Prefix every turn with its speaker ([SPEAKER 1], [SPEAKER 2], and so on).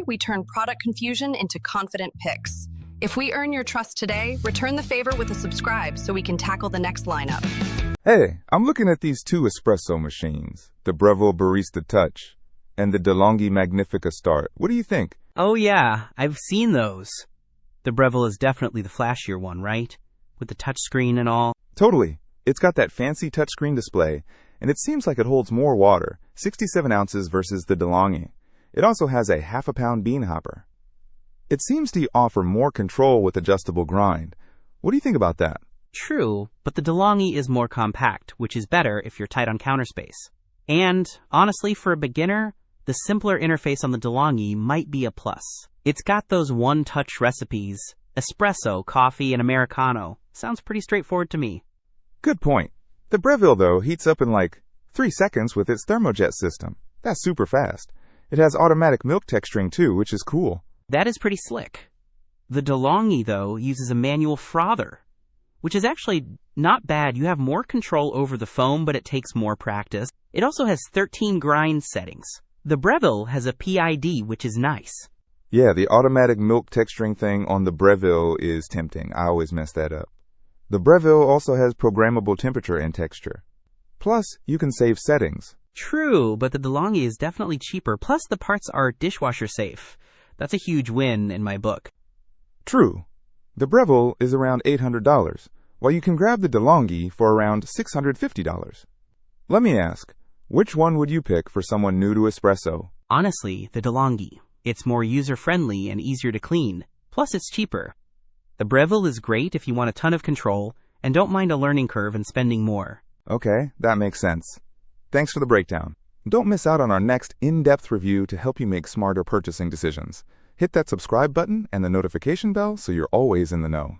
[SPEAKER 1] we turn product confusion into confident picks. If we earn your trust today, return the favor with a subscribe so we can tackle the next lineup.
[SPEAKER 2] Hey, I'm looking at these two espresso machines, the Breville Barista Touch and the De'Longhi Magnifica Start. What do you think?
[SPEAKER 3] Oh yeah, I've seen those. The Breville is definitely the flashier one, right? With the touchscreen and all.
[SPEAKER 2] Totally. It's got that fancy touchscreen display, and it seems like it holds more water, 67 ounces versus the De'Longhi. It also has a half-a-pound bean hopper. It seems to offer more control with adjustable grind. What do you think about that?
[SPEAKER 3] True, but the De'Longhi is more compact, which is better if you're tight on counter space. And, honestly, for a beginner, the simpler interface on the De'Longhi might be a plus. It's got those one-touch recipes, espresso, coffee, and Americano. Sounds pretty straightforward to me.
[SPEAKER 2] Good point. The Breville, though, heats up in like 3 seconds with its thermojet system. That's super fast. It has automatic milk texturing too, which is cool.
[SPEAKER 3] That is pretty slick. The De'Longhi, though, uses a manual frother, which is actually not bad. You have more control over the foam, but it takes more practice. It also has 13 grind settings. The Breville has a PID, which is nice.
[SPEAKER 2] Yeah, the automatic milk texturing thing on the Breville is tempting. I always mess that up. The Breville also has programmable temperature and texture. Plus, you can save settings.
[SPEAKER 3] True, but the De'Longhi is definitely cheaper. Plus, the parts are dishwasher safe. That's a huge win in my book.
[SPEAKER 2] True. The Breville is around $800, while you can grab the De'Longhi for around $650. Let me ask, which one would you pick for someone new to espresso?
[SPEAKER 3] Honestly, the De'Longhi. It's more user-friendly and easier to clean. Plus, it's cheaper. The Breville is great if you want a ton of control and don't mind a learning curve and spending more.
[SPEAKER 2] Okay, that makes sense. Thanks for the breakdown. Don't miss out on our next in-depth review to help you make smarter purchasing decisions. Hit that subscribe button and the notification bell so you're always in the know.